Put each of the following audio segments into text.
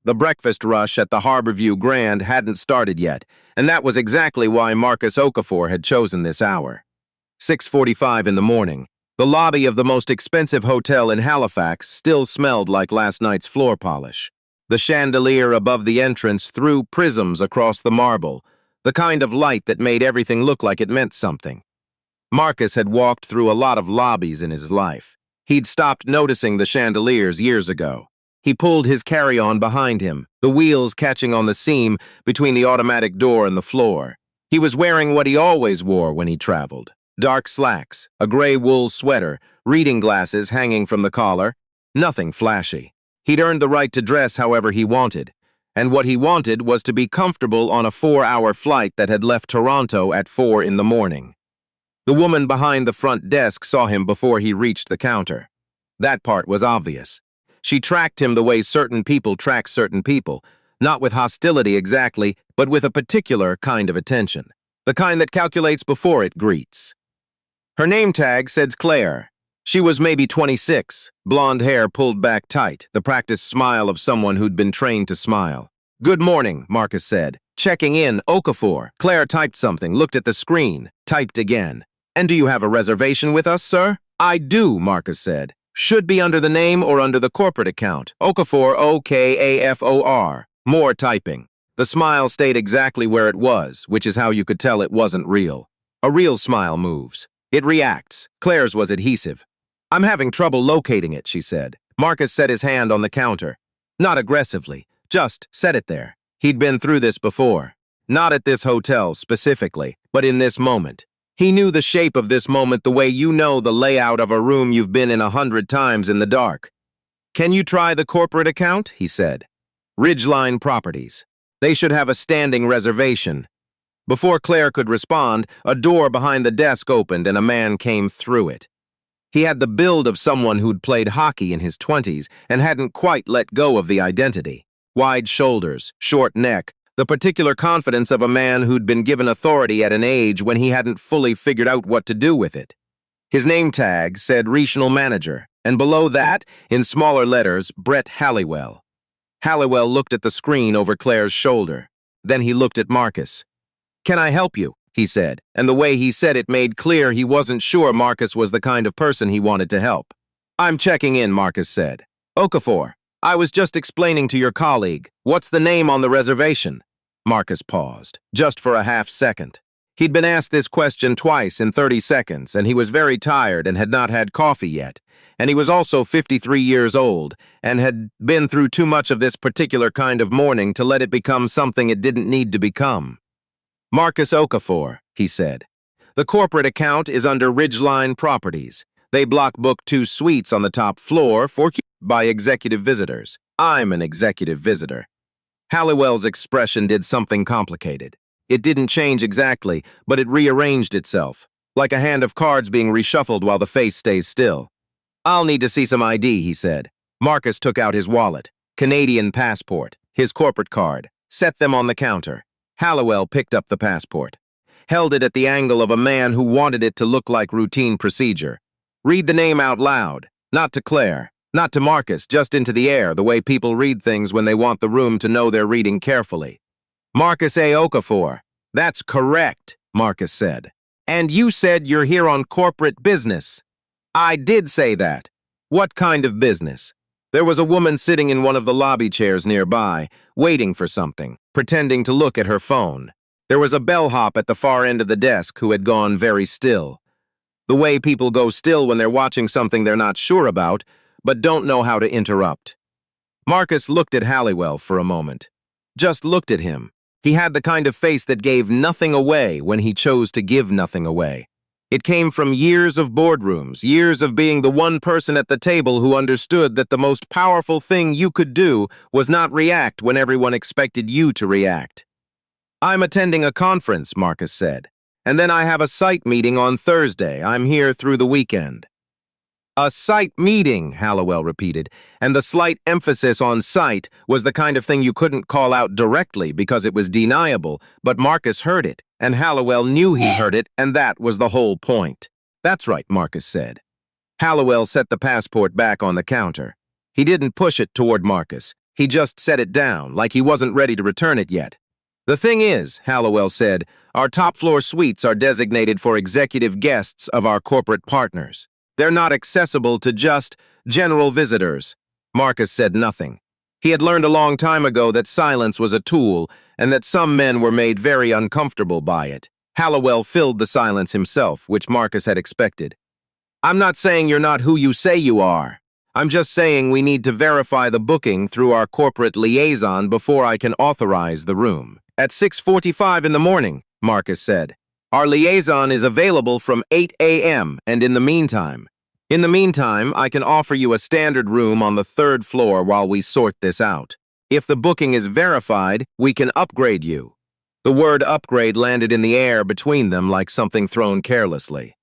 The breakfast rush at the Harborview Grand hadn't started yet, and that was exactly why Marcus Okafor had chosen this hour. 6:45 in the morning. The lobby of the most expensive hotel in Halifax still smelled like last night's floor polish. The chandelier above the entrance threw prisms across the marble, the kind of light that made everything look like it meant something. Marcus had walked through a lot of lobbies in his life. He'd stopped noticing the chandeliers years ago. He pulled his carry-on behind him, the wheels catching on the seam between the automatic door and the floor. He was wearing what he always wore when he traveled: dark slacks, a gray wool sweater, reading glasses hanging from the collar. Nothing flashy. He'd earned the right to dress however he wanted, and what he wanted was to be comfortable on a 4-hour flight that had left Toronto at 4 in the morning. The woman behind the front desk saw him before he reached the counter. That part was obvious. She tracked him the way certain people track certain people, not with hostility exactly, but with a particular kind of attention, the kind that calculates before it greets. Her name tag said Claire. She was maybe 26, blonde hair pulled back tight, the practiced smile of someone who'd been trained to smile. "Good morning," Marcus said. "Checking in, Okafor." Claire typed something, looked at the screen, typed again. "And do you have a reservation with us, sir?" "I do," Marcus said. "Should be under the name or under the corporate account. Okafor, Okafor. More typing. The smile stayed exactly where it was, which is how you could tell it wasn't real. A real smile moves. It reacts. Claire's was adhesive. "I'm having trouble locating it," she said. Marcus set his hand on the counter. Not aggressively, just set it there. He'd been through this before. Not at this hotel specifically, but in this moment. He knew the shape of this moment the way you know the layout of a room you've been in 100 times in the dark. "Can you try the corporate account?" he said. "Ridgeline Properties. They should have a standing reservation." Before Claire could respond, a door behind the desk opened and a man came through it. He had the build of someone who'd played hockey in his 20s and hadn't quite let go of the identity. Wide shoulders, short neck, the particular confidence of a man who'd been given authority at an age when he hadn't fully figured out what to do with it. His name tag said Regional Manager, and below that, in smaller letters, Brett Halliwell. Halliwell looked at the screen over Claire's shoulder. Then he looked at Marcus. "Can I help you?" he said, and the way he said it made clear he wasn't sure Marcus was the kind of person he wanted to help. "I'm checking in," Marcus said. "Okafor, I was just explaining to your colleague. What's the name on the reservation?" Marcus paused, just for a half second. He'd been asked this question twice in 30 seconds, and he was very tired and had not had coffee yet. And he was also 53 years old, and had been through too much of this particular kind of morning to let it become something it didn't need to become. "Marcus Okafor," he said. "The corporate account is under Ridgeline Properties. They block book 2 suites on the top floor by executive visitors. I'm an executive visitor." Halliwell's expression did something complicated. It didn't change exactly, but it rearranged itself, like a hand of cards being reshuffled while the face stays still. "I'll need to see some ID," he said. Marcus took out his wallet, Canadian passport, his corporate card, set them on the counter. Halliwell picked up the passport, held it at the angle of a man who wanted it to look like routine procedure. "Read the name out loud, not to Claire, not to Marcus, just into the air, the way people read things when they want the room to know they're reading carefully." "Marcus A. Okafor." "That's correct," Marcus said. "And you said you're here on corporate business." "I did say that." "What kind of business?" There was a woman sitting in one of the lobby chairs nearby, waiting for something, pretending to look at her phone. There was a bellhop at the far end of the desk who had gone very still. The way people go still when they're watching something they're not sure about, but don't know how to interrupt. Marcus looked at Halliwell for a moment. Just looked at him. He had the kind of face that gave nothing away when he chose to give nothing away. It came from years of boardrooms, years of being the one person at the table who understood that the most powerful thing you could do was not react when everyone expected you to react. "I'm attending a conference," Marcus said, "and then I have a site meeting on Thursday. I'm here through the weekend." "A site meeting," Halliwell repeated, and the slight emphasis on site was the kind of thing you couldn't call out directly because it was deniable, but Marcus heard it, and Halliwell knew he heard it, and that was the whole point. "That's right," Marcus said. Halliwell set the passport back on the counter. He didn't push it toward Marcus. He just set it down, like he wasn't ready to return it yet. "The thing is," Halliwell said, "our top-floor suites are designated for executive guests of our corporate partners. They're not accessible to just general visitors." Marcus said nothing. He had learned a long time ago that silence was a tool and that some men were made very uncomfortable by it. Halliwell filled the silence himself, which Marcus had expected. "I'm not saying you're not who you say you are. I'm just saying we need to verify the booking through our corporate liaison before I can authorize the room." "At 6:45 in the morning," Marcus said. "Our liaison is available from 8 a.m. and in the meantime, I can offer you a standard room on the 3rd floor while we sort this out. If the booking is verified, we can upgrade you." The word upgrade landed in the air between them like something thrown carelessly.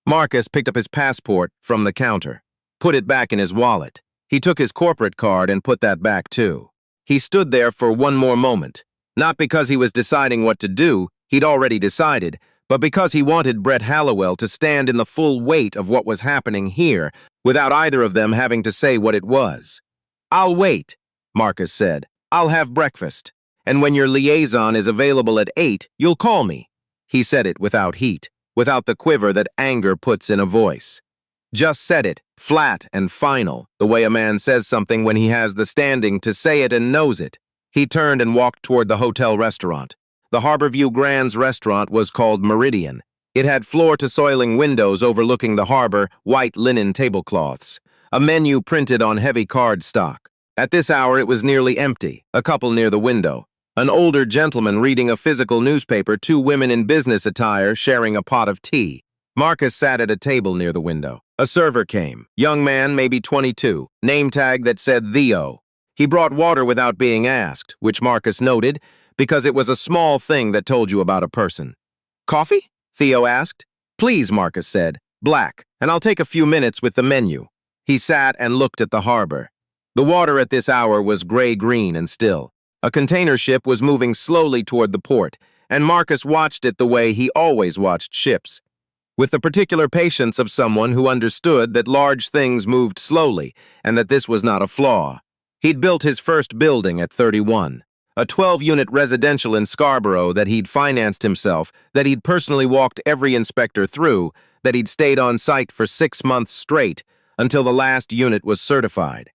Marcus picked up his passport from the counter, put it back in his wallet. He took his corporate card and put that back too. He stood there for one more moment, not because he was deciding what to do, he'd already decided, but because he wanted Brett Halliwell to stand in the full weight of what was happening here without either of them having to say what it was. "I'll wait," Marcus said. "I'll have breakfast. And when your liaison is available at 8, you'll call me." He said it without heat, without the quiver that anger puts in a voice. Just said it, flat and final, the way a man says something when he has the standing to say it and knows it. He turned and walked toward the hotel restaurant. The Harborview Grand's restaurant was called Meridian. It had floor-to-soiling windows overlooking the harbor, white linen tablecloths, a menu printed on heavy cardstock. At this hour it was nearly empty, a couple near the window, an older gentleman reading a physical newspaper, 2 women in business attire sharing a pot of tea. Marcus sat at a table near the window. A server came, young man, maybe 22, name tag that said Theo. He brought water without being asked, which Marcus noted, because it was a small thing that told you about a person. "Coffee?" Theo asked. "Please," Marcus said. "Black, and I'll take a few minutes with the menu." He sat and looked at the harbor. The water at this hour was gray-green and still. A container ship was moving slowly toward the port, and Marcus watched it the way he always watched ships, with the particular patience of someone who understood that large things moved slowly and that this was not a flaw. He'd built his first building at 31. A 12-unit residential in Scarborough that he'd financed himself, that he'd personally walked every inspector through, that he'd stayed on site for 6 months straight until the last unit was certified.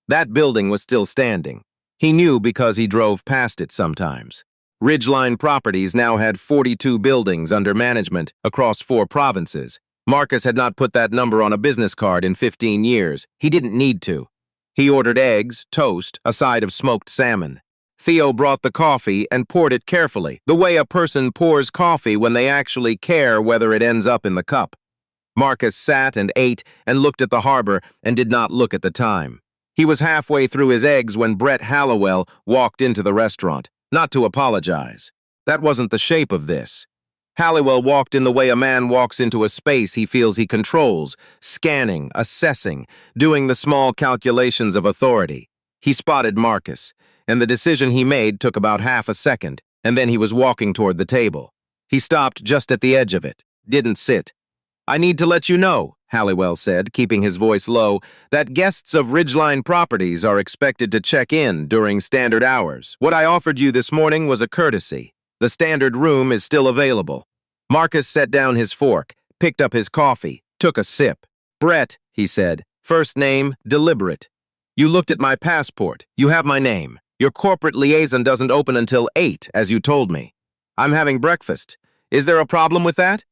That building was still standing. He knew because he drove past it sometimes. Ridgeline Properties now had 42 buildings under management across 4 provinces. Marcus had not put that number on a business card in 15 years. He didn't need to. He ordered eggs, toast, a side of smoked salmon. Theo brought the coffee and poured it carefully, the way a person pours coffee when they actually care whether it ends up in the cup. Marcus sat and ate and looked at the harbor and did not look at the time. He was halfway through his eggs when Brett Halliwell walked into the restaurant, not to apologize. That wasn't the shape of this. Halliwell walked in the way a man walks into a space he feels he controls, scanning, assessing, doing the small calculations of authority. He spotted Marcus, and the decision he made took about half a second, and then he was walking toward the table. He stopped just at the edge of it, didn't sit. "I need to let you know," Halliwell said, keeping his voice low, "that guests of Ridgeline Properties are expected to check in during standard hours. What I offered you this morning was a courtesy. The standard room is still available." Marcus set down his fork, picked up his coffee, took a sip. "Brett," he said, "first name, deliberate. You looked at my passport. You have my name. Your corporate liaison doesn't open until 8, as you told me. I'm having breakfast. Is there a problem with that?"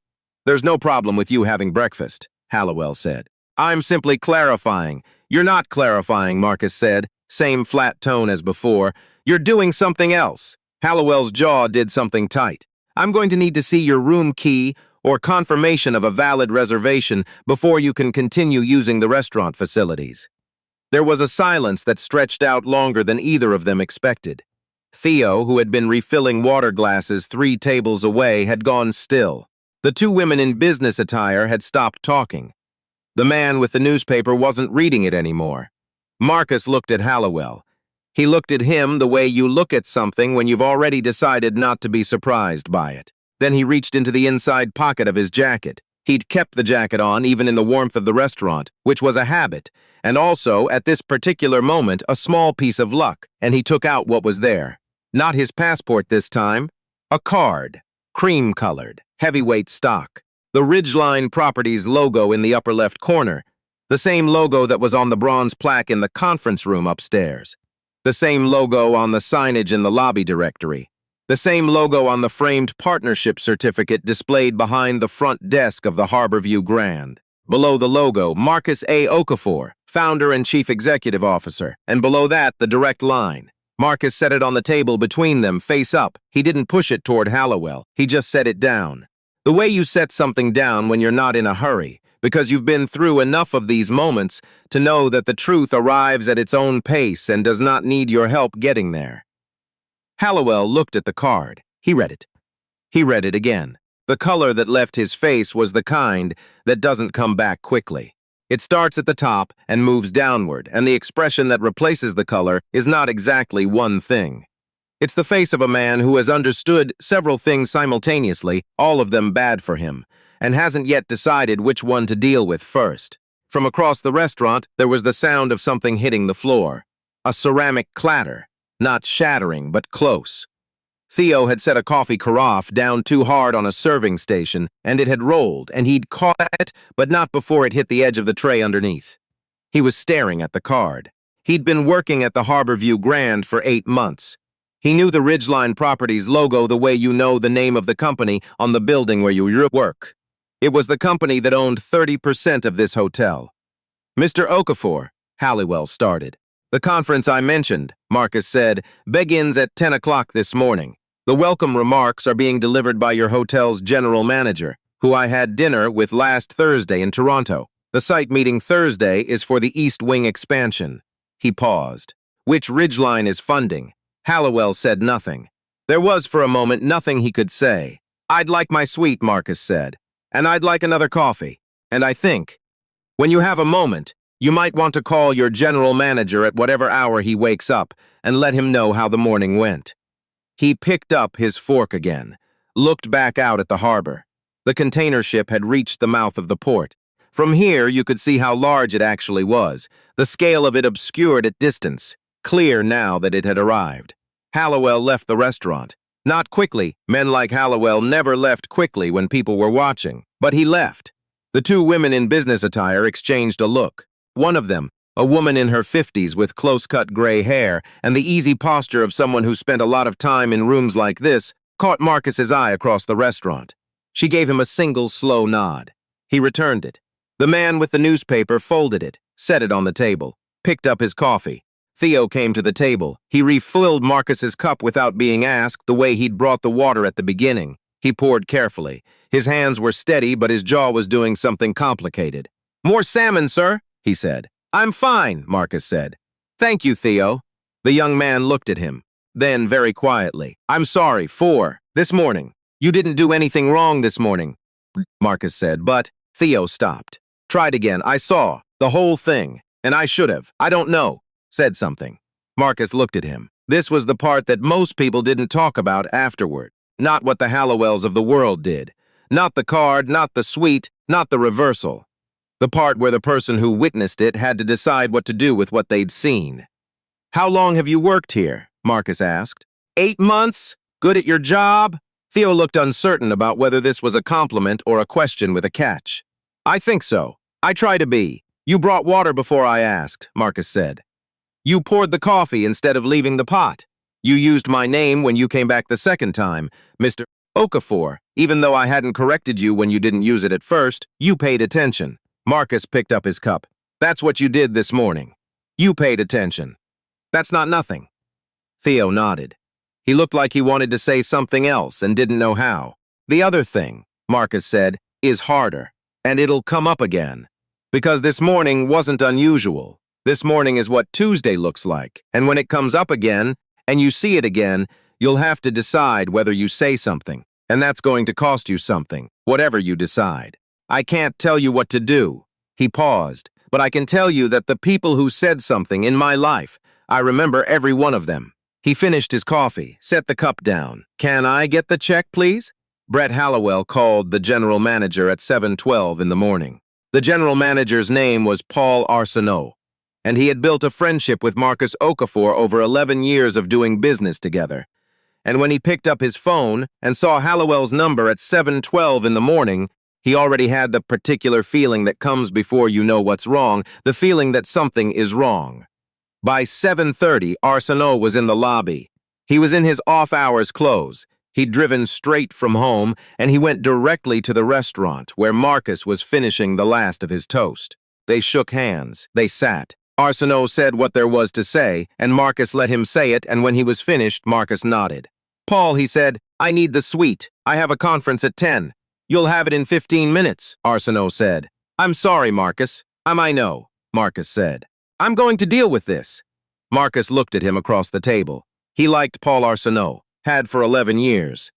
"There's no problem with you having breakfast," Halliwell said. "I'm simply clarifying." "You're not clarifying," Marcus said, same flat tone as before. "You're doing something else." Halliwell's jaw did something tight. "I'm going to need to see your room key or confirmation of a valid reservation before you can continue using the restaurant facilities." There was a silence that stretched out longer than either of them expected. Theo, who had been refilling water glasses 3 tables away, had gone still. The 2 women in business attire had stopped talking. The man with the newspaper wasn't reading it anymore. Marcus looked at Halliwell. He looked at him the way you look at something when you've already decided not to be surprised by it. Then he reached into the inside pocket of his jacket. He'd kept the jacket on even in the warmth of the restaurant, which was a habit, and also, at this particular moment, a small piece of luck, and he took out what was there. Not his passport this time. A card. Cream-colored. Heavyweight stock. The Ridgeline Properties logo in the upper left corner. The same logo that was on the bronze plaque in the conference room upstairs. The same logo on the signage in the lobby directory. The same logo on the framed partnership certificate displayed behind the front desk of the Harborview Grand. Below the logo, Marcus A. Okafor, founder and chief executive officer, and below that, the direct line. Marcus set it on the table between them, face up. He didn't push it toward Halliwell. He just set it down. The way you set something down when you're not in a hurry, because you've been through enough of these moments to know that the truth arrives at its own pace and does not need your help getting there. Halliwell looked at the card. He read it. He read it again. The color that left his face was the kind that doesn't come back quickly. It starts at the top and moves downward, and the expression that replaces the color is not exactly one thing. It's the face of a man who has understood several things simultaneously, all of them bad for him, and hasn't yet decided which one to deal with first. From across the restaurant, there was the sound of something hitting the floor. A ceramic clatter. Not shattering, but close. Theo had set a coffee carafe down too hard on a serving station, and it had rolled, and he'd caught it, but not before it hit the edge of the tray underneath. He was staring at the card. He'd been working at the Harborview Grand for 8 months. He knew the Ridgeline Properties logo the way you know the name of the company on the building where you work. It was the company that owned 30% of this hotel. Mr. Okafor, Halliwell started. The conference I mentioned, Marcus said, begins at 10 o'clock this morning. The welcome remarks are being delivered by your hotel's general manager, who I had dinner with last Thursday in Toronto. The site meeting Thursday is for the East Wing expansion. He paused. Which Ridgeline is funding? Halliwell said nothing. There was, for a moment, nothing he could say. I'd like my suite, Marcus said. And I'd like another coffee. And I think, when you have a moment, you might want to call your general manager at whatever hour he wakes up and let him know how the morning went. He picked up his fork again, looked back out at the harbor. The container ship had reached the mouth of the port. From here, you could see how large it actually was, the scale of it obscured at distance, clear now that it had arrived. Halliwell left the restaurant. Not quickly. Men like Halliwell never left quickly when people were watching, but he left. The two women in business attire exchanged a look. One of them, a woman in her 50s with close-cut gray hair and the easy posture of someone who spent a lot of time in rooms like this, caught Marcus's eye across the restaurant. She gave him a single slow nod. He returned it. The man with the newspaper folded it, set it on the table, picked up his coffee. Theo came to the table. He refilled Marcus's cup without being asked, the way he'd brought the water at the beginning. He poured carefully. His hands were steady, but his jaw was doing something complicated. More salmon, sir, he said. I'm fine, Marcus said. Thank you, Theo. The young man looked at him. Then, very quietly, I'm sorry, this morning. You didn't do anything wrong this morning, Marcus said, but Theo stopped. Tried again. I saw the whole thing, and I should have. I don't know. Said something. Marcus looked at him. This was the part that most people didn't talk about afterward. Not what the Halliwells of the world did. Not the card, not the suite, not the reversal. The part where the person who witnessed it had to decide what to do with what they'd seen. How long have you worked here? Marcus asked. 8 months? Good at your job? Theo looked uncertain about whether this was a compliment or a question with a catch. I think so. I try to be. You brought water before I asked, Marcus said. You poured the coffee instead of leaving the pot. You used my name when you came back the second time, Mr. Okafor. Even though I hadn't corrected you when you didn't use it at first, you paid attention. Marcus picked up his cup. That's what you did this morning. You paid attention. That's not nothing. Theo nodded. He looked like he wanted to say something else and didn't know how. The other thing, Marcus said, is harder, and it'll come up again. Because this morning wasn't unusual. This morning is what Tuesday looks like, and when it comes up again, and you see it again, you'll have to decide whether you say something, and that's going to cost you something, whatever you decide. I can't tell you what to do. He paused, but I can tell you that the people who said something in my life, I remember every one of them. He finished his coffee, set the cup down. Can I get the check, please? Brett Halliwell called the general manager at 7:12 in the morning. The general manager's name was Paul Arsenault, and he had built a friendship with Marcus Okafor over 11 years of doing business together. And when he picked up his phone and saw Halliwell's number at 7:12 in the morning, he already had the particular feeling that comes before you know what's wrong, the feeling that something is wrong. By 7:30, Arsenault was in the lobby. He was in his off-hours clothes. He'd driven straight from home, and he went directly to the restaurant where Marcus was finishing the last of his toast. They shook hands. They sat. Arsenault said what there was to say, and Marcus let him say it, and when he was finished, Marcus nodded. "Paul," he said, "I need the suite. I have a conference at 10. "You'll have it in 15 minutes, Arsenault said. "I'm sorry, Marcus. I know," Marcus said. "I'm going to deal with this." Marcus looked at him across the table. He liked Paul Arsenault, had for 11 years.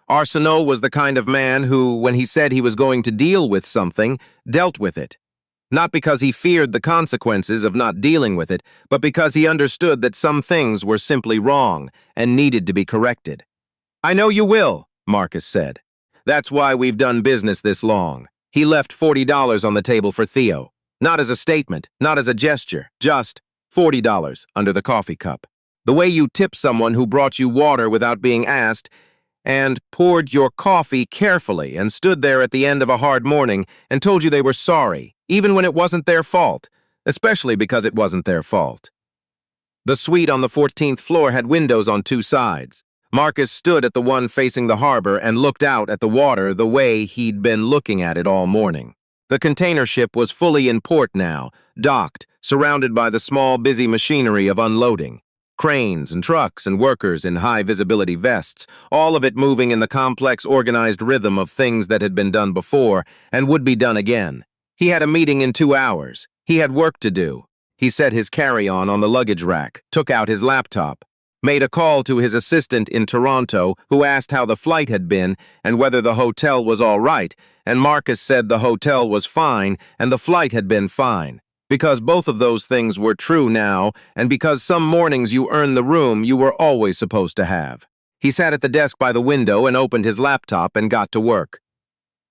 Arsenault was the kind of man who, when he said he was going to deal with something, dealt with it. Not because he feared the consequences of not dealing with it, but because he understood that some things were simply wrong and needed to be corrected. "I know you will," Marcus said. "That's why we've done business this long." He left $40 on the table for Theo. Not as a statement, not as a gesture, just $40 under the coffee cup. The way you tip someone who brought you water without being asked, and poured your coffee carefully and stood there at the end of a hard morning and told you they were sorry, even when it wasn't their fault, especially because it wasn't their fault. The suite on the 14th floor had windows on two sides. Marcus stood at the one facing the harbor and looked out at the water the way he'd been looking at it all morning. The container ship was fully in port now, docked, surrounded by the small, busy machinery of unloading. Cranes and trucks and workers in high-visibility vests, all of it moving in the complex, organized rhythm of things that had been done before and would be done again. He had a meeting in 2 hours. He had work to do. He set his carry-on the luggage rack, took out his laptop, made a call to his assistant in Toronto, who asked how the flight had been and whether the hotel was all right, and Marcus said the hotel was fine and the flight had been fine. Because both of those things were true now, and because some mornings you earn the room you were always supposed to have. He sat at the desk by the window and opened his laptop and got to work.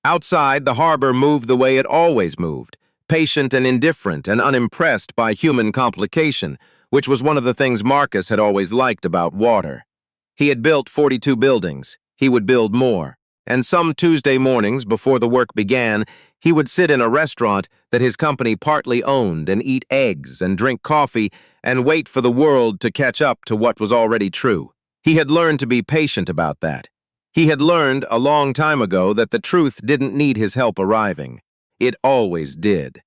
Outside, the harbor moved the way it always moved, patient and indifferent and unimpressed by human complication, which was one of the things Marcus had always liked about water. He had built 42 buildings. He would build more. And some Tuesday mornings, before the work began, he would sit in a restaurant that his company partly owned and eat eggs and drink coffee and wait for the world to catch up to what was already true. He had learned to be patient about that. He had learned a long time ago that the truth didn't need his help arriving. It always did.